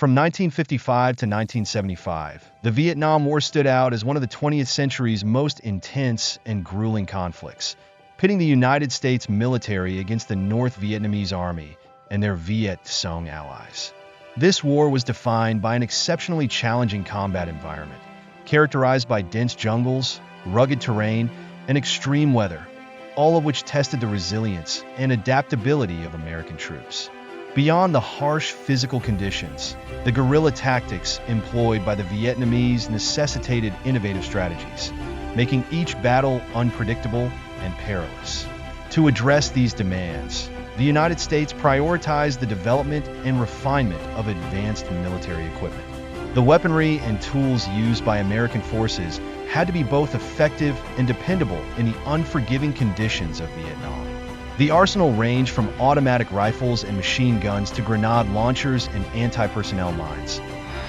From 1955 to 1975, the Vietnam War stood out as one of the 20th century's most intense and grueling conflicts, pitting the United States military against the North Vietnamese Army and their Viet Cong allies. This war was defined by an exceptionally challenging combat environment, characterized by dense jungles, rugged terrain, and extreme weather, all of which tested the resilience and adaptability of American troops. Beyond the harsh physical conditions, the guerrilla tactics employed by the Vietnamese necessitated innovative strategies, making each battle unpredictable and perilous. To address these demands, the United States prioritized the development and refinement of advanced military equipment. The weaponry and tools used by American forces had to be both effective and dependable in the unforgiving conditions of Vietnam. The arsenal ranged from automatic rifles and machine guns to grenade launchers and anti-personnel mines,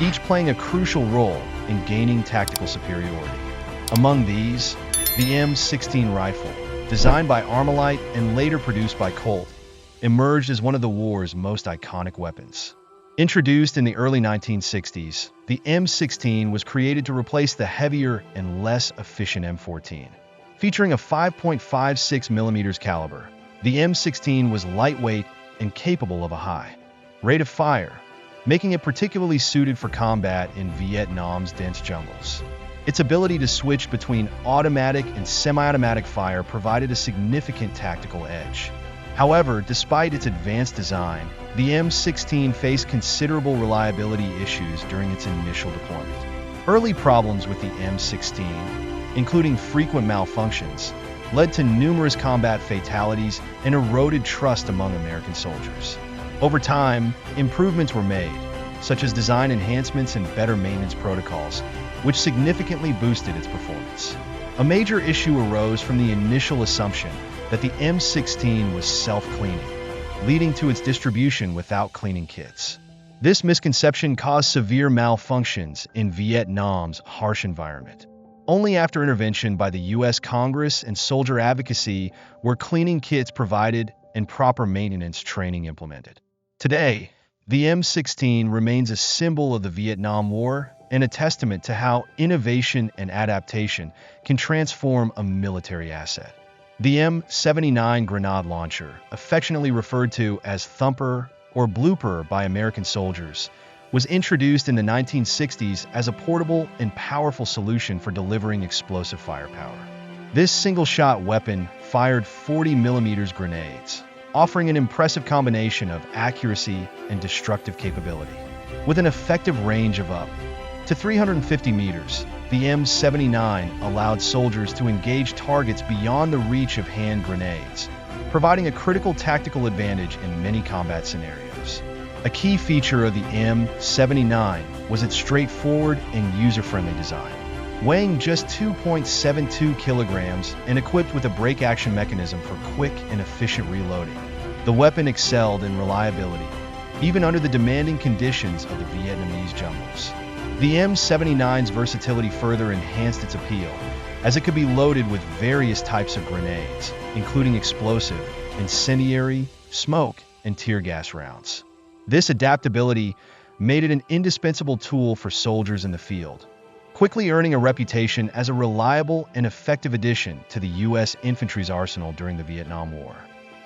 each playing a crucial role in gaining tactical superiority. Among these, the M16 rifle, designed by Armalite and later produced by Colt, emerged as one of the war's most iconic weapons. Introduced in the early 1960s, the M16 was created to replace the heavier and less efficient M14. Featuring a 5.56mm caliber, the M16 was lightweight and capable of a high rate of fire, making it particularly suited for combat in Vietnam's dense jungles. Its ability to switch between automatic and semi-automatic fire provided a significant tactical edge. However, despite its advanced design, the M16 faced considerable reliability issues during its initial deployment. Early problems with the M16, including frequent malfunctions, led to numerous combat fatalities and eroded trust among American soldiers. Over time, improvements were made, such as design enhancements and better maintenance protocols, which significantly boosted its performance. A major issue arose from the initial assumption that the M16 was self-cleaning, leading to its distribution without cleaning kits. This misconception caused severe malfunctions in Vietnam's harsh environment. Only after intervention by the U.S. Congress and soldier advocacy were cleaning kits provided and proper maintenance training implemented. Today, the M16 remains a symbol of the Vietnam War and a testament to how innovation and adaptation can transform a military asset. The M79 grenade launcher, affectionately referred to as Thumper or Blooper by American soldiers, was introduced in the 1960s as a portable and powerful solution for delivering explosive firepower. This single-shot weapon fired 40mm grenades, offering an impressive combination of accuracy and destructive capability. With an effective range of up to 350 meters, the M79 allowed soldiers to engage targets beyond the reach of hand grenades, providing a critical tactical advantage in many combat scenarios. A key feature of the M79 was its straightforward and user-friendly design. Weighing just 2.72 kilograms and equipped with a brake-action mechanism for quick and efficient reloading, the weapon excelled in reliability, even under the demanding conditions of the Vietnamese jungles. The M79's versatility further enhanced its appeal, as it could be loaded with various types of grenades, including explosive, incendiary, smoke, and tear gas rounds. This adaptability made it an indispensable tool for soldiers in the field, quickly earning a reputation as a reliable and effective addition to the U.S. infantry's arsenal during the Vietnam War.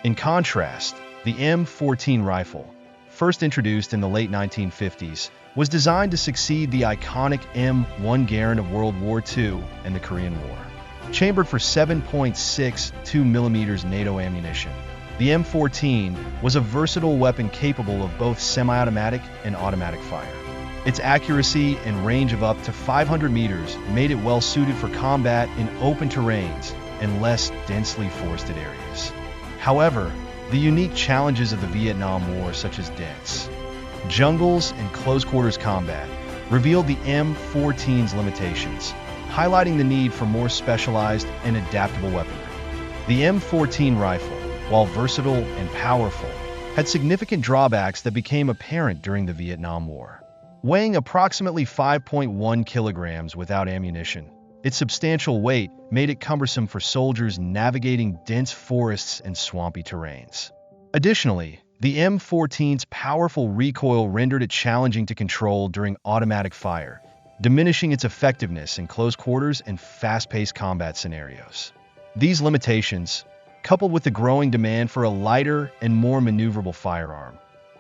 In contrast, the M14 rifle, first introduced in the late 1950s, was designed to succeed the iconic M1 Garand of World War II and the Korean War. Chambered for 7.62mm NATO ammunition, the M14 was a versatile weapon capable of both semi-automatic and automatic fire. Its accuracy and range of up to 500 meters made it well suited for combat in open terrains and less densely forested areas. However, the unique challenges of the Vietnam War, such as dense jungles and close-quarters combat, revealed the M14's limitations, highlighting the need for more specialized and adaptable weaponry. The M14 rifle, while versatile and powerful, had significant drawbacks that became apparent during the Vietnam War. Weighing approximately 5.1 kilograms without ammunition, its substantial weight made it cumbersome for soldiers navigating dense forests and swampy terrains. Additionally, The M14's powerful recoil rendered it challenging to control during automatic fire, diminishing its effectiveness in close quarters and fast-paced combat scenarios. These limitations, coupled with the growing demand for a lighter and more maneuverable firearm,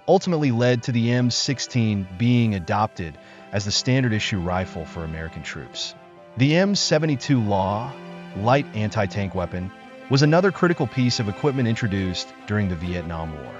ultimately led to the M16 being adopted as the standard issue rifle for American troops. The M72 Law, light anti-tank weapon, was another critical piece of equipment introduced during the Vietnam War.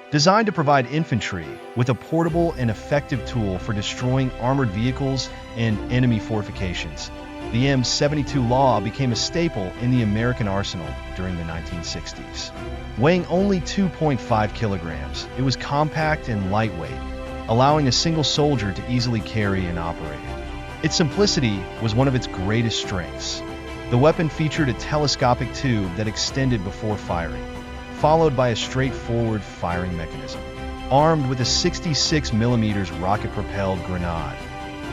Designed to provide infantry with a portable and effective tool for destroying armored vehicles and enemy fortifications, the M72 Law became a staple in the American arsenal during the 1960s. Weighing only 2.5 kilograms, it was compact and lightweight, allowing a single soldier to easily carry and operate it. Its simplicity was one of its greatest strengths. The weapon featured a telescopic tube that extended before firing, followed by a straightforward firing mechanism. Armed with a 66mm rocket-propelled grenade,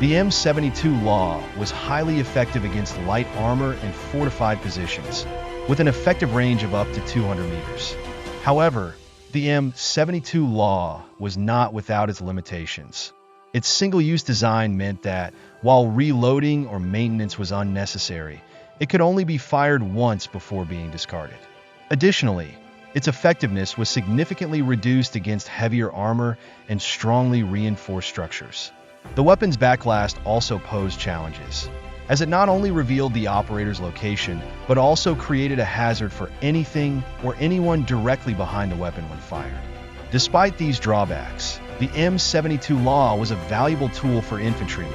the M72 Law was highly effective against light armor and fortified positions, with an effective range of up to 200 meters. However, the M72 Law was not without its limitations. Its single-use design meant that, while reloading or maintenance was unnecessary, it could only be fired once before being discarded. Additionally, its effectiveness was significantly reduced against heavier armor and strongly reinforced structures. The weapon's backlast also posed challenges, as it not only revealed the operator's location, but also created a hazard for anything or anyone directly behind the weapon when fired. Despite these drawbacks, the M72 Law was a valuable tool for infantrymen,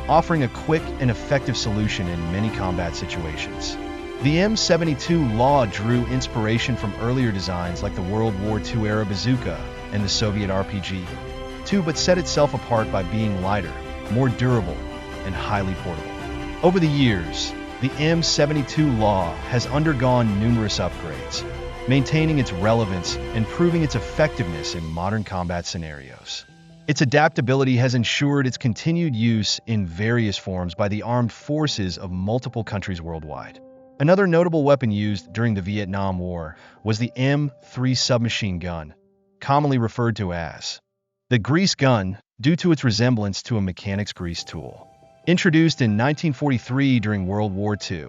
offering a quick and effective solution in many combat situations. The M72 Law drew inspiration from earlier designs like the World War II-era bazooka and the Soviet RPG-2, but set itself apart by being lighter, more durable, and highly portable. Over the years, the M72 Law has undergone numerous upgrades, maintaining its relevance and proving its effectiveness in modern combat scenarios. Its adaptability has ensured its continued use in various forms by the armed forces of multiple countries worldwide. Another notable weapon used during the Vietnam War was the M3 submachine gun, commonly referred to as the grease gun due to its resemblance to a mechanic's grease tool. Introduced in 1943 during World War II,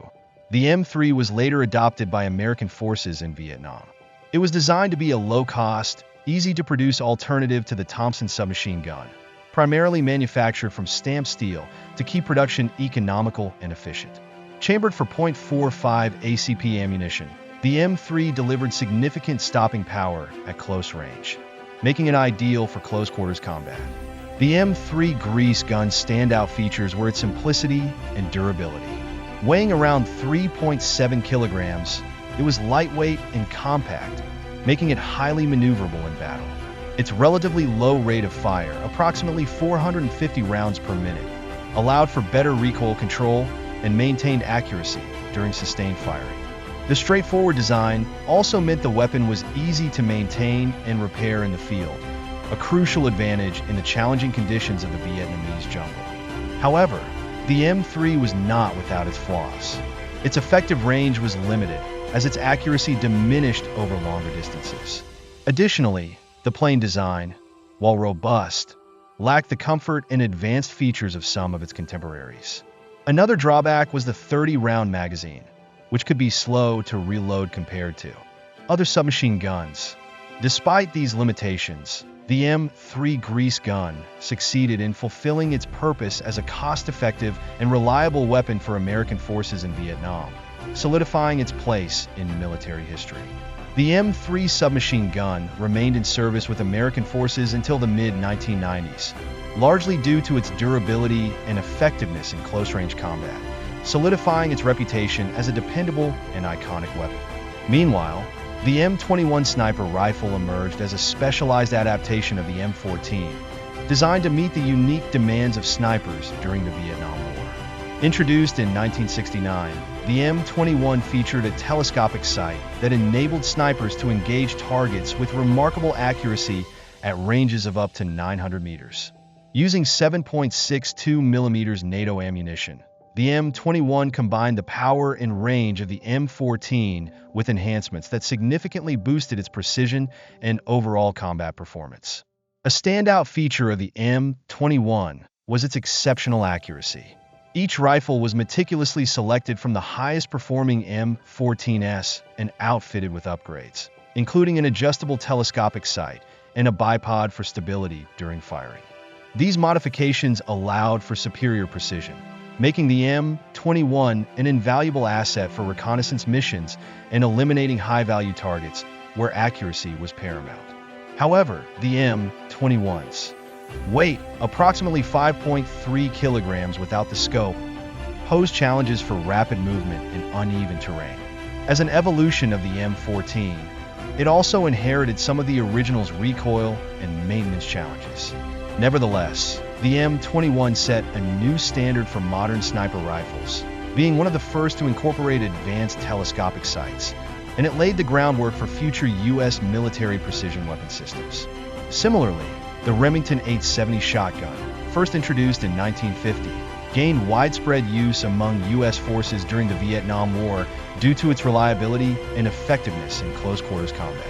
the M3 was later adopted by American forces in Vietnam. It was designed to be a low-cost, easy-to-produce alternative to the Thompson submachine gun, primarily manufactured from stamped steel to keep production economical and efficient. Chambered for .45 ACP ammunition, the M3 delivered significant stopping power at close range, making it ideal for close-quarters combat. The M3 grease gun's standout features were its simplicity and durability. Weighing around 3.7 kilograms, it was lightweight and compact, making it highly maneuverable in battle. Its relatively low rate of fire, approximately 450 rounds per minute, allowed for better recoil control and maintained accuracy during sustained firing. The straightforward design also meant the weapon was easy to maintain and repair in the field, a crucial advantage in the challenging conditions of the Vietnamese jungle. However, the M3 was not without its flaws. Its effective range was limited, as its accuracy diminished over longer distances. Additionally, the plain design, while robust, lacked the comfort and advanced features of some of its contemporaries. Another drawback was the 30-round magazine, which could be slow to reload compared to other submachine guns. Despite these limitations, the M3 grease gun succeeded in fulfilling its purpose as a cost-effective and reliable weapon for American forces in Vietnam, solidifying its place in military history. The M3 submachine gun remained in service with American forces until the mid-1990s, largely due to its durability and effectiveness in close-range combat, solidifying its reputation as a dependable and iconic weapon. Meanwhile, the M21 sniper rifle emerged as a specialized adaptation of the M14, designed to meet the unique demands of snipers during the Vietnam War. Introduced in 1969, the M21 featured a telescopic sight that enabled snipers to engage targets with remarkable accuracy at ranges of up to 900 meters. Using 7.62 mm NATO ammunition, The M21 combined the power and range of the M14 with enhancements that significantly boosted its precision and overall combat performance. A standout feature of the M21 was its exceptional accuracy. Each rifle was meticulously selected from the highest-performing M14s and outfitted with upgrades, including an adjustable telescopic sight and a bipod for stability during firing. These modifications allowed for superior precision, making the M21 an invaluable asset for reconnaissance missions and eliminating high-value targets where accuracy was paramount. However, the M21's weight, approximately 5.3 kilograms without the scope, posed challenges for rapid movement in uneven terrain. As an evolution of the M14, it also inherited some of the original's recoil and maintenance challenges. Nevertheless, the M21 set a new standard for modern sniper rifles, being one of the first to incorporate advanced telescopic sights, and it laid the groundwork for future U.S. military precision weapon systems. Similarly, the Remington 870 shotgun, first introduced in 1950, gained widespread use among U.S. forces during the Vietnam War due to its reliability and effectiveness in close-quarters combat.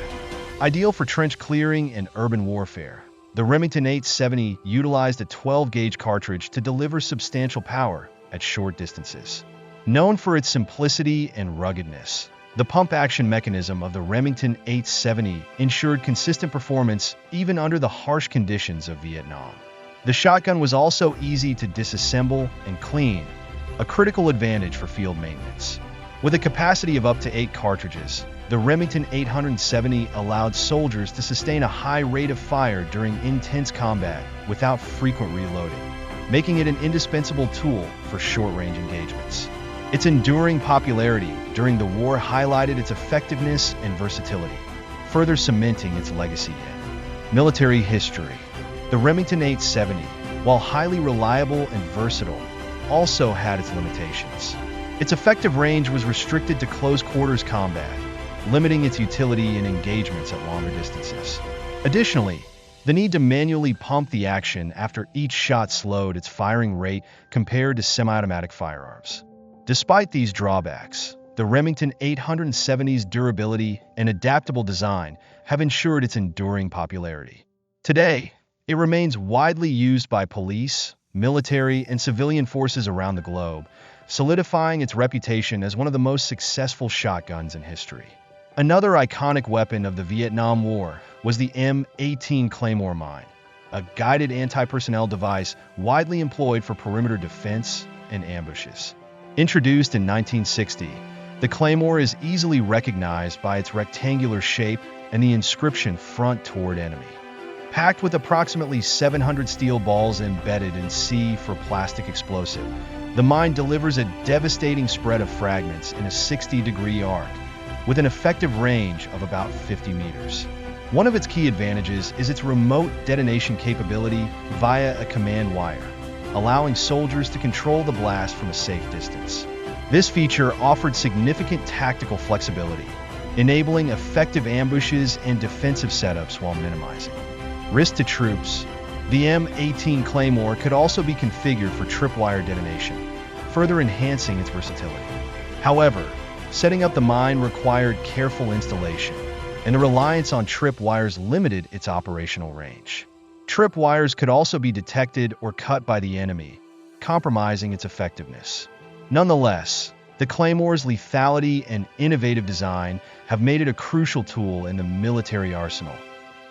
Ideal for trench clearing and urban warfare, the Remington 870 utilized a 12-gauge cartridge to deliver substantial power at short distances. Known for its simplicity and ruggedness, the pump-action mechanism of the Remington 870 ensured consistent performance even under the harsh conditions of Vietnam. The shotgun was also easy to disassemble and clean, a critical advantage for field maintenance. With a capacity of up to 8 cartridges, the Remington 870 allowed soldiers to sustain a high rate of fire during intense combat without frequent reloading, making it an indispensable tool for short-range engagements. Its enduring popularity during the war highlighted its effectiveness and versatility, further cementing its legacy in military history. The Remington 870, while highly reliable and versatile, also had its limitations. Its effective range was restricted to close-quarters combat, limiting its utility in engagements at longer distances. Additionally, the need to manually pump the action after each shot slowed its firing rate compared to semi-automatic firearms. Despite these drawbacks, the Remington 870's durability and adaptable design have ensured its enduring popularity. Today, it remains widely used by police, military, and civilian forces around the globe, solidifying its reputation as one of the most successful shotguns in history. Another iconic weapon of the Vietnam War was the M18 Claymore mine, a guided anti-personnel device widely employed for perimeter defense and ambushes. Introduced in 1960, the Claymore is easily recognized by its rectangular shape and the inscription "Front Toward Enemy." Packed with approximately 700 steel balls embedded in C for plastic explosive, the mine delivers a devastating spread of fragments in a 60-degree arc, with an effective range of about 50 meters. One of its key advantages is its remote detonation capability via a command wire, allowing soldiers to control the blast from a safe distance. This feature offered significant tactical flexibility, enabling effective ambushes and defensive setups while minimizing risk to troops. The M18 Claymore could also be configured for tripwire detonation, further enhancing its versatility. However, setting up the mine required careful installation, and the reliance on tripwires limited its operational range. Tripwires could also be detected or cut by the enemy, compromising its effectiveness. Nonetheless, the Claymore's lethality and innovative design have made it a crucial tool in the military arsenal,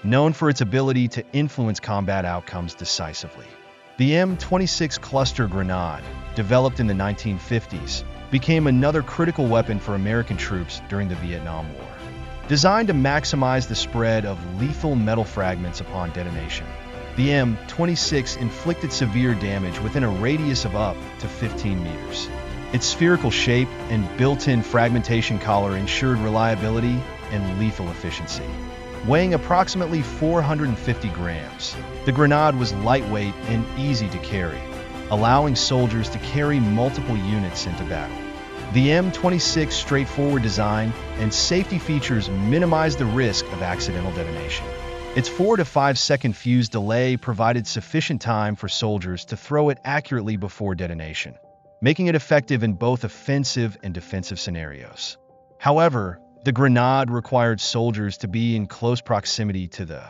known for its ability to influence combat outcomes decisively. The M26 cluster grenade, developed in the 1950s, became another critical weapon for American troops during the Vietnam War. Designed to maximize the spread of lethal metal fragments upon detonation, the M26 inflicted severe damage within a radius of up to 15 meters. Its spherical shape and built-in fragmentation collar ensured reliability and lethal efficiency. Weighing approximately 450 grams, the grenade was lightweight and easy to carry, allowing soldiers to carry multiple units into battle. The M26's straightforward design and safety features minimized the risk of accidental detonation. Its 4 to 5 second fuse delay provided sufficient time for soldiers to throw it accurately before detonation. making it effective in both offensive and defensive scenarios. However, the grenade required soldiers to be in close proximity to the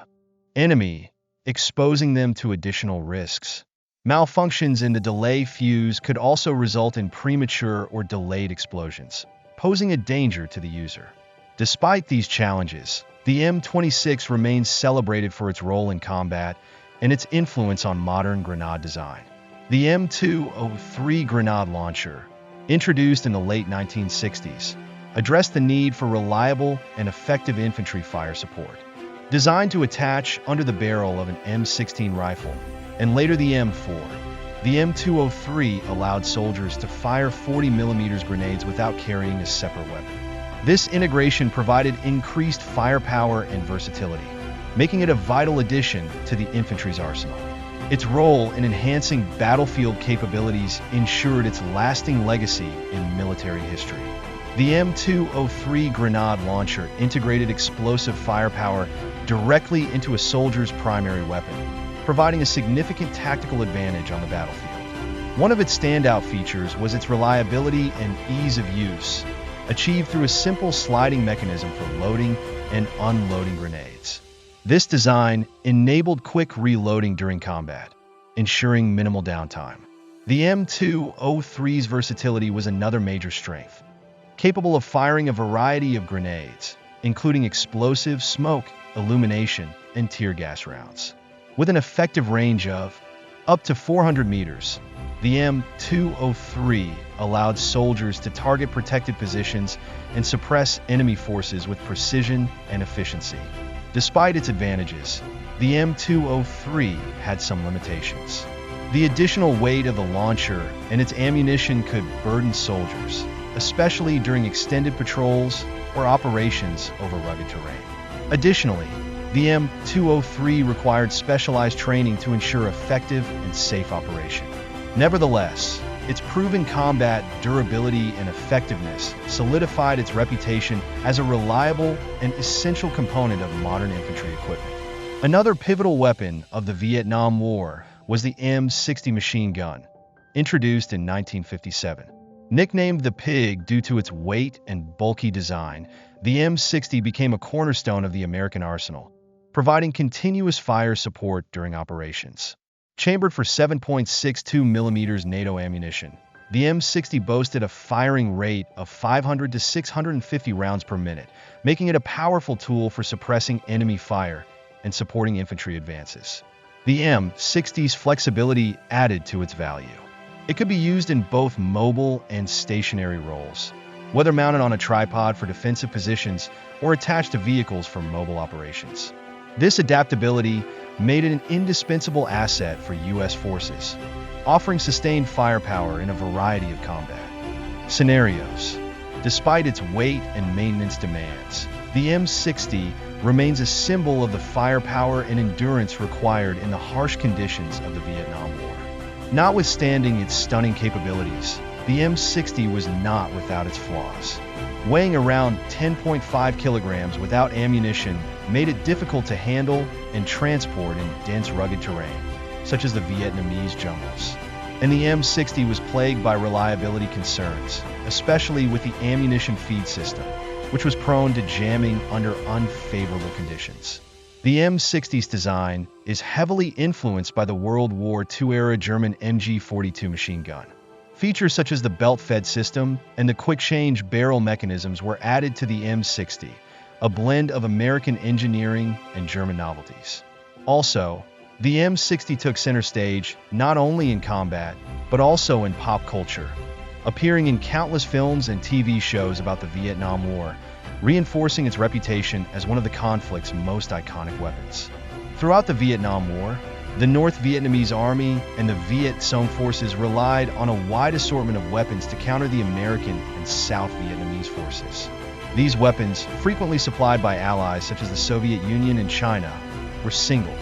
enemy, exposing them to additional risks. Malfunctions in the delay fuse could also result in premature or delayed explosions, posing a danger to the user. Despite these challenges, the M26 remains celebrated for its role in combat and its influence on modern grenade design. The M203 grenade launcher, introduced in the late 1960s, addressed the need for reliable and effective infantry fire support. Designed to attach under the barrel of an M16 rifle, and later the M4, the M203 allowed soldiers to fire 40mm grenades without carrying a separate weapon. This integration provided increased firepower and versatility, making it a vital addition to the infantry's arsenal. Its role in enhancing battlefield capabilities ensured its lasting legacy in military history. The M203 grenade launcher integrated explosive firepower directly into a soldier's primary weapon, providing a significant tactical advantage on the battlefield. One of its standout features was its reliability and ease of use, achieved through a simple sliding mechanism for loading and unloading grenades. This design enabled quick reloading during combat, ensuring minimal downtime. The M203's versatility was another major strength, capable of firing a variety of grenades, including explosive, smoke, illumination, and tear gas rounds. With an effective range of up to 400 meters, the M203 allowed soldiers to target protected positions and suppress enemy forces with precision and efficiency. Despite its advantages, the M203 had some limitations. The additional weight of the launcher and its ammunition could burden soldiers, especially during extended patrols or operations over rugged terrain. Additionally, the M203 required specialized training to ensure effective and safe operation. Nevertheless, its proven combat durability and effectiveness solidified its reputation as a reliable and essential component of modern infantry equipment. Another pivotal weapon of the Vietnam War was the M60 machine gun, introduced in 1957. Nicknamed the Pig due to its weight and bulky design, the M60 became a cornerstone of the American arsenal, providing continuous fire support during operations. Chambered for 7.62mm NATO ammunition, the M60 boasted a firing rate of 500 to 650 rounds per minute, making it a powerful tool for suppressing enemy fire and supporting infantry advances. The M60's flexibility added to its value. It could be used in both mobile and stationary roles, whether mounted on a tripod for defensive positions or attached to vehicles for mobile operations. This adaptability made it an indispensable asset for U.S. forces, offering sustained firepower in a variety of combat scenarios. Despite its weight and maintenance demands, the M60 remains a symbol of the firepower and endurance required in the harsh conditions of the Vietnam War. Notwithstanding its stunning capabilities, the M60 was not without its flaws. Weighing around 10.5 kilograms without ammunition made it difficult to handle and transport in dense, rugged terrain, such as the Vietnamese jungles. And the M60 was plagued by reliability concerns, especially with the ammunition feed system, which was prone to jamming under unfavorable conditions. The M60's design is heavily influenced by the World War II-era German MG42 machine gun. Features such as the belt-fed system and the quick-change barrel mechanisms were added to the M60, a blend of American engineering and German novelties. Also, the M60 took center stage not only in combat, but also in pop culture, appearing in countless films and TV shows about the Vietnam War, reinforcing its reputation as one of the conflict's most iconic weapons. Throughout the Vietnam War, the North Vietnamese Army and the Viet Cong forces relied on a wide assortment of weapons to counter the American and South Vietnamese forces. These weapons, frequently supplied by allies such as the Soviet Union and China, were singled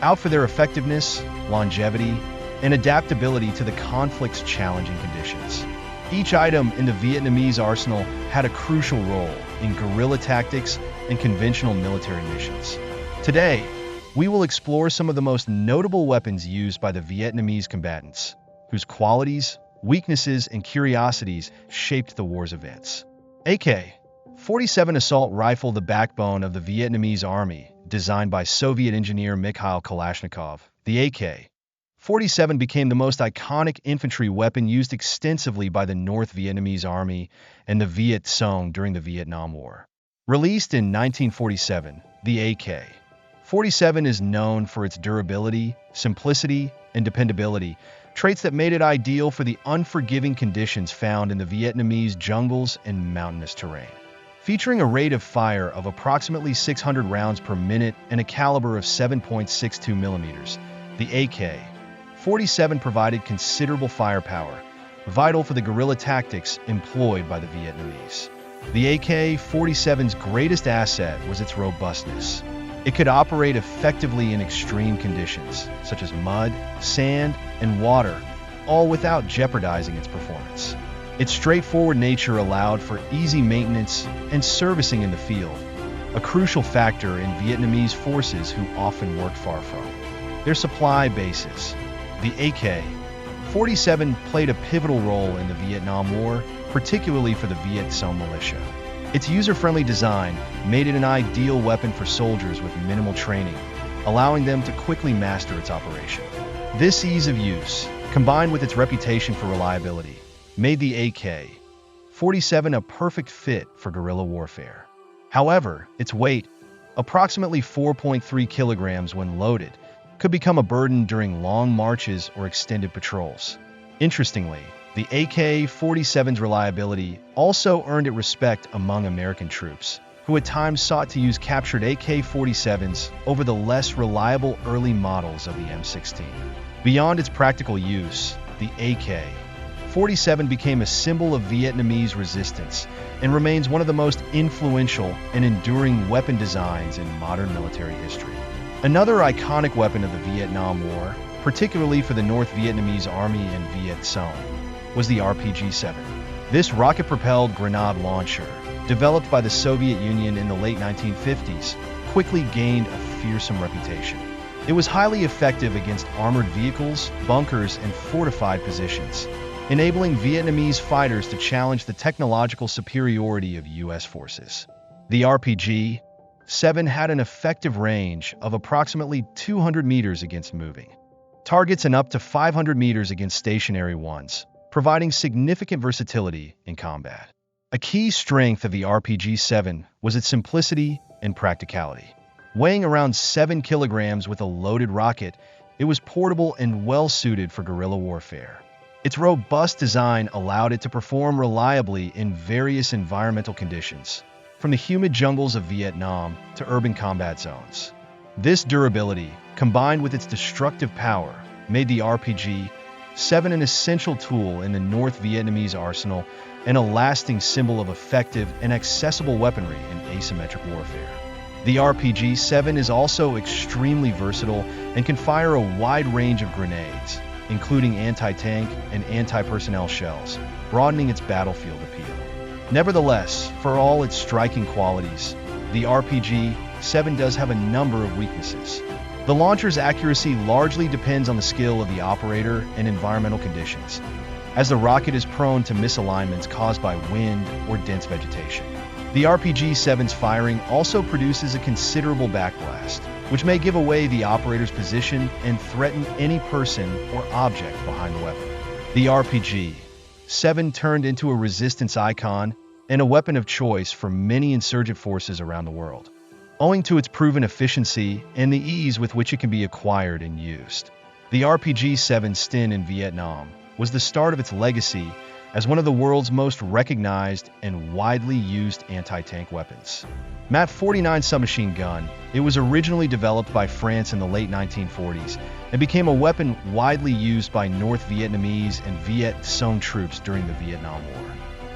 out for their effectiveness, longevity, and adaptability to the conflict's challenging conditions. Each item in the Vietnamese arsenal had a crucial role in guerrilla tactics and conventional military missions. Today, we will explore some of the most notable weapons used by the Vietnamese combatants, whose qualities, weaknesses, and curiosities shaped the war's events. AK-47 assault rifle, the backbone of the Vietnamese army, designed by Soviet engineer Mikhail Kalashnikov. The AK-47 became the most iconic infantry weapon used extensively by the North Vietnamese Army and the Viet Cong during the Vietnam War. Released in 1947, the AK-47 is known for its durability, simplicity, and dependability, traits that made it ideal for the unforgiving conditions found in the Vietnamese jungles and mountainous terrain. Featuring a rate of fire of approximately 600 rounds per minute and a caliber of 7.62 millimeters, the AK-47 provided considerable firepower, vital for the guerrilla tactics employed by the Vietnamese. The AK-47's greatest asset was its robustness. It could operate effectively in extreme conditions, such as mud, sand, and water, all without jeopardizing its performance. Its straightforward nature allowed for easy maintenance and servicing in the field, a crucial factor in Vietnamese forces who often worked far from their supply bases. The AK-47 played a pivotal role in the Vietnam War, particularly for the Viet Cong militia. Its user-friendly design made it an ideal weapon for soldiers with minimal training, allowing them to quickly master its operation. This ease of use, combined with its reputation for reliability, made the AK-47 a perfect fit for guerrilla warfare. However, its weight, approximately 4.3 kilograms when loaded, could become a burden during long marches or extended patrols. Interestingly, the AK-47's reliability also earned it respect among American troops, who at times sought to use captured AK-47s over the less reliable early models of the M16. Beyond its practical use, the AK-47 became a symbol of Vietnamese resistance and remains one of the most influential and enduring weapon designs in modern military history. Another iconic weapon of the Vietnam War, particularly for the North Vietnamese Army and Viet Cong, was the RPG-7. This rocket-propelled grenade launcher, developed by the Soviet Union in the late 1950s, quickly gained a fearsome reputation. It was highly effective against armored vehicles, bunkers, and fortified positions, enabling Vietnamese fighters to challenge the technological superiority of U.S. forces. The RPG-7 had an effective range of approximately 200 meters against moving targets and up to 500 meters against stationary ones, providing significant versatility in combat. A key strength of the RPG-7 was its simplicity and practicality. Weighing around 7 kilograms with a loaded rocket, it was portable and well-suited for guerrilla warfare. Its robust design allowed it to perform reliably in various environmental conditions, from the humid jungles of Vietnam to urban combat zones. This durability, combined with its destructive power, made the RPG-7 an essential tool in the North Vietnamese arsenal and a lasting symbol of effective and accessible weaponry in asymmetric warfare. The RPG-7 is also extremely versatile and can fire a wide range of grenades, including anti-tank and anti-personnel shells, broadening its battlefield appeal. Nevertheless, for all its striking qualities, the RPG-7 does have a number of weaknesses. The launcher's accuracy largely depends on the skill of the operator and environmental conditions, as the rocket is prone to misalignments caused by wind or dense vegetation. The RPG-7's firing also produces a considerable backblast, which may give away the operator's position and threaten any person or object behind the weapon. The RPG-7 turned into a resistance icon and a weapon of choice for many insurgent forces around the world, owing to its proven efficiency and the ease with which it can be acquired and used. The RPG-7's stint in Vietnam was the start of its legacy as one of the world's most recognized and widely used anti-tank weapons. MAP-49 submachine gun, it was originally developed by France in the late 1940s and became a weapon widely used by North Vietnamese and Viet Cong troops during the Vietnam War.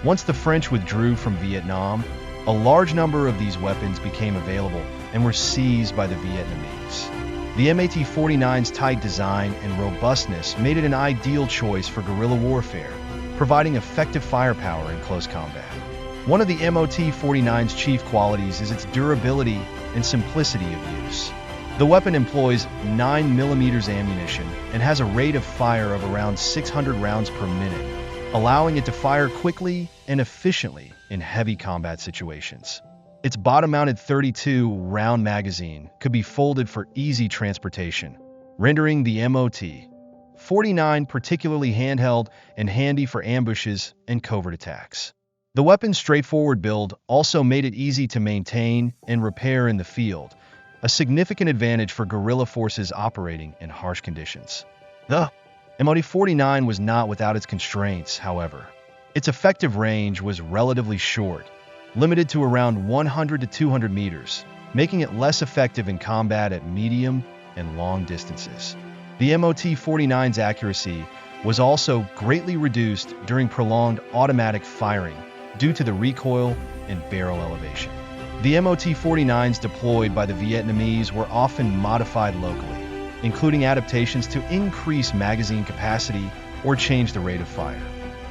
Once the French withdrew from Vietnam, a large number of these weapons became available and were seized by the Vietnamese. The MAT-49's tight design and robustness made it an ideal choice for guerrilla warfare, providing effective firepower in close combat. One of the MOT-49's chief qualities is its durability and simplicity of use. The weapon employs 9mm ammunition and has a rate of fire of around 600 rounds per minute, allowing it to fire quickly and efficiently in heavy combat situations. Its bottom-mounted 32-round magazine could be folded for easy transportation, rendering the MOT-49 particularly handheld and handy for ambushes and covert attacks. The weapon's straightforward build also made it easy to maintain and repair in the field, a significant advantage for guerrilla forces operating in harsh conditions. The MOT-49 was not without its constraints, however. Its effective range was relatively short, limited to around 100 to 200 meters, making it less effective in combat at medium and long distances. The MOT-49's accuracy was also greatly reduced during prolonged automatic firing due to the recoil and barrel elevation. The MOT-49s deployed by the Vietnamese were often modified locally, including adaptations to increase magazine capacity or change the rate of fire.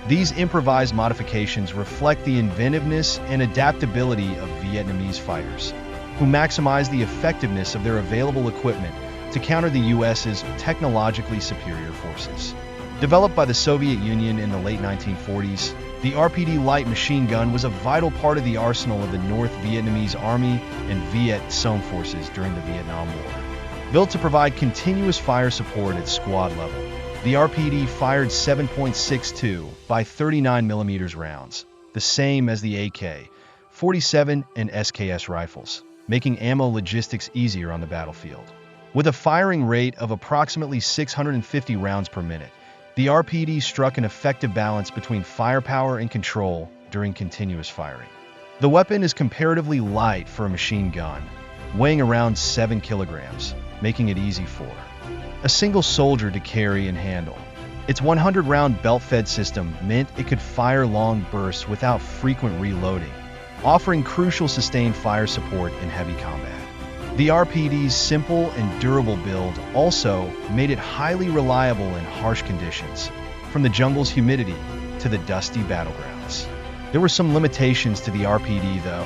These improvised modifications reflect the inventiveness and adaptability of Vietnamese fighters, who maximize the effectiveness of their available equipment to counter the U.S.'s technologically superior forces. Developed by the Soviet Union in the late 1940s, the RPD light machine gun was a vital part of the arsenal of the North Vietnamese Army and Viet Cong forces during the Vietnam War. Built to provide continuous fire support at squad level, the RPD fired 7.62 by 39mm rounds, the same as the AK-47 and SKS rifles, making ammo logistics easier on the battlefield. With a firing rate of approximately 650 rounds per minute, the RPD struck an effective balance between firepower and control during continuous firing. The weapon is comparatively light for a machine gun, weighing around 7 kilograms, making it easy for a single soldier to carry and handle. Its 100-round belt-fed system meant it could fire long bursts without frequent reloading, offering crucial sustained fire support in heavy combat. The RPD's simple and durable build also made it highly reliable in harsh conditions, from the jungle's humidity to the dusty battlegrounds. There were some limitations to the RPD, though.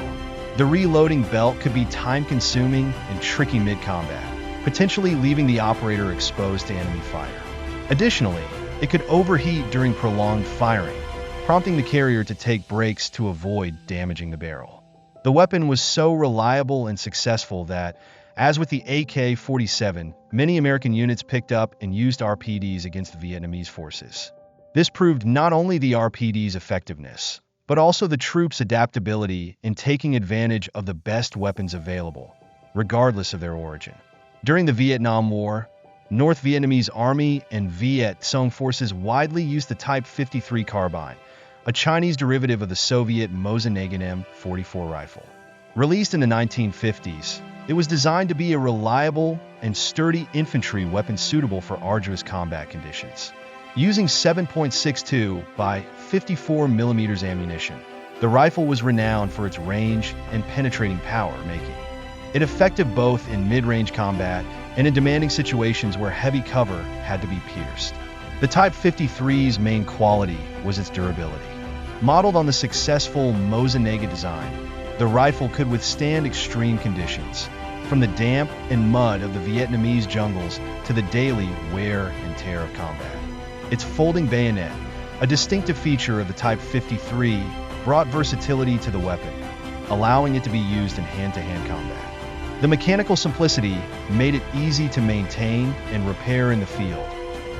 The reloading belt could be time-consuming and tricky mid-combat, potentially leaving the operator exposed to enemy fire. Additionally, it could overheat during prolonged firing, prompting the carrier to take breaks to avoid damaging the barrel. The weapon was so reliable and successful that, as with the AK-47, many American units picked up and used RPDs against Vietnamese forces. This proved not only the RPD's effectiveness, but also the troops' adaptability in taking advantage of the best weapons available, regardless of their origin. During the Vietnam War, North Vietnamese Army and Viet Cong forces widely used the Type 53 carbine, a Chinese derivative of the Soviet Mosin-Nagant M44 rifle. Released in the 1950s, it was designed to be a reliable and sturdy infantry weapon suitable for arduous combat conditions. Using 7.62 by 54mm ammunition, the rifle was renowned for its range and penetrating power, making it effective both in mid-range combat and in demanding situations where heavy cover had to be pierced. The Type 53's main quality was its durability. Modeled on the successful Mosin-Nagant design, the rifle could withstand extreme conditions, from the damp and mud of the Vietnamese jungles to the daily wear and tear of combat. Its folding bayonet, a distinctive feature of the Type 53, brought versatility to the weapon, allowing it to be used in hand-to-hand combat. The mechanical simplicity made it easy to maintain and repair in the field,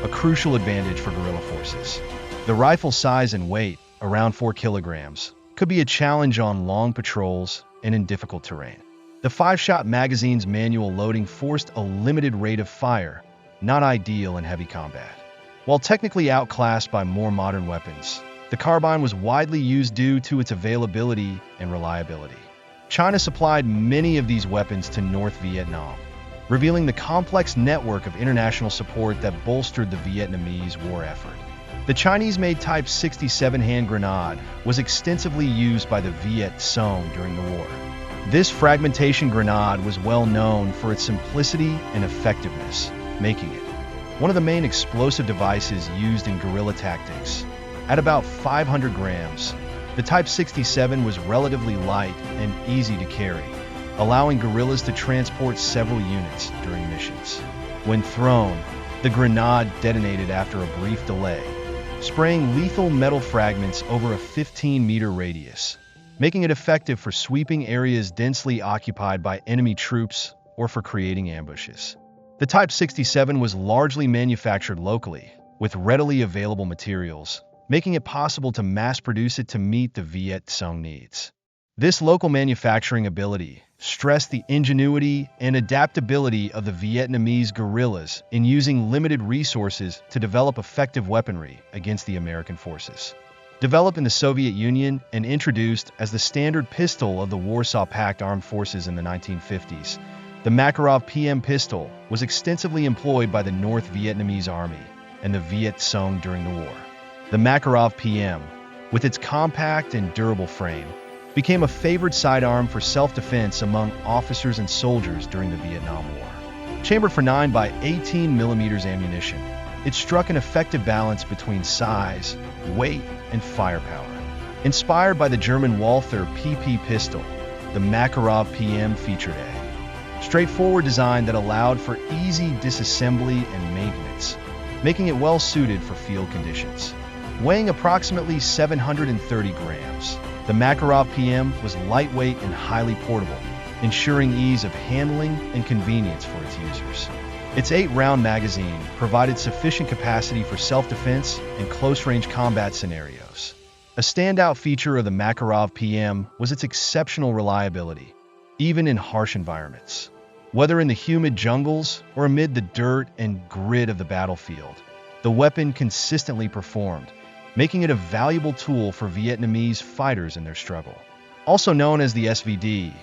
a crucial advantage for guerrilla forces. The rifle's size and weight, around 4 kilograms, could be a challenge on long patrols and in difficult terrain. The 5-shot magazine's manual loading forced a limited rate of fire, not ideal in heavy combat. While technically outclassed by more modern weapons, the carbine was widely used due to its availability and reliability. China supplied many of these weapons to North Vietnam, revealing the complex network of international support that bolstered the Vietnamese war effort. The Chinese-made Type 67 hand grenade was extensively used by the Viet Cong during the war. This fragmentation grenade was well known for its simplicity and effectiveness, making it one of the main explosive devices used in guerrilla tactics. At about 500 grams, the Type 67 was relatively light and easy to carry, allowing guerrillas to transport several units during missions. When thrown, the grenade detonated after a brief delay, spraying lethal metal fragments over a 15-meter radius, making it effective for sweeping areas densely occupied by enemy troops or for creating ambushes. The Type 67 was largely manufactured locally, with readily available materials, making it possible to mass-produce it to meet the Viet Cong needs. This local manufacturing ability stressed the ingenuity and adaptability of the Vietnamese guerrillas in using limited resources to develop effective weaponry against the American forces. Developed in the Soviet Union and introduced as the standard pistol of the Warsaw Pact armed forces in the 1950s, the Makarov PM pistol was extensively employed by the North Vietnamese Army and the Viet Cong during the war. The Makarov PM, with its compact and durable frame, became a favored sidearm for self-defense among officers and soldiers during the Vietnam War. Chambered for 9 by 18 millimeters ammunition, it struck an effective balance between size, weight, and firepower. Inspired by the German Walther PP pistol, the Makarov PM featured a straightforward design that allowed for easy disassembly and maintenance, making it well-suited for field conditions. Weighing approximately 730 grams, the Makarov PM was lightweight and highly portable, ensuring ease of handling and convenience for its users. Its 8-round magazine provided sufficient capacity for self-defense and close-range combat scenarios. A standout feature of the Makarov PM was its exceptional reliability, even in harsh environments. Whether in the humid jungles or amid the dirt and grit of the battlefield, the weapon consistently performed, making it a valuable tool for Vietnamese fighters in their struggle. Also known as the SVD,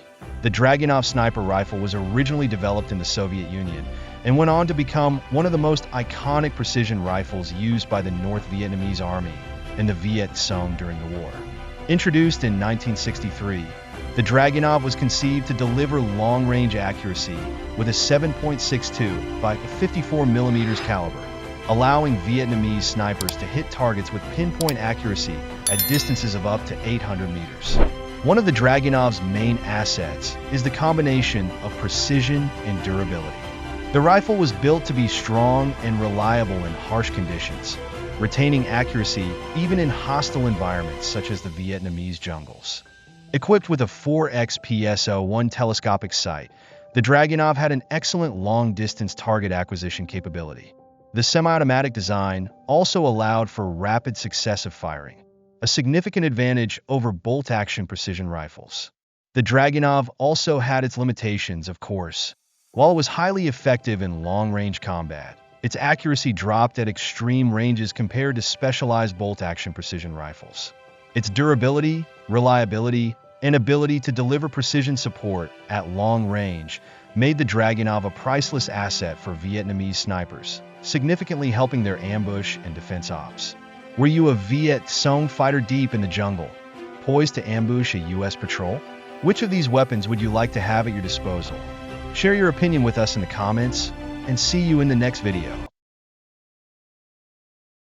the Dragunov sniper rifle was originally developed in the Soviet Union and went on to become one of the most iconic precision rifles used by the North Vietnamese Army and the Viet Cong during the war. Introduced in 1963, the Dragunov was conceived to deliver long-range accuracy with a 7.62 by 54 millimeters caliber, allowing Vietnamese snipers to hit targets with pinpoint accuracy at distances of up to 800 meters. One of the Dragunov's main assets is the combination of precision and durability. The rifle was built to be strong and reliable in harsh conditions, retaining accuracy even in hostile environments such as the Vietnamese jungles. Equipped with a 4x PSO-1 telescopic sight, the Dragunov had an excellent long-distance target acquisition capability. The semi-automatic design also allowed for rapid successive firing, a significant advantage over bolt-action precision rifles. The Dragunov also had its limitations, of course. While it was highly effective in long-range combat, its accuracy dropped at extreme ranges compared to specialized bolt-action precision rifles. Its durability, reliability, and ability to deliver precision support at long range made the Dragunov a priceless asset for Vietnamese snipers, significantly helping their ambush and defense ops. Were you a Viet Cong fighter deep in the jungle, poised to ambush a U.S. patrol? Which of these weapons would you like to have at your disposal? Share your opinion with us in the comments, and see you in the next video.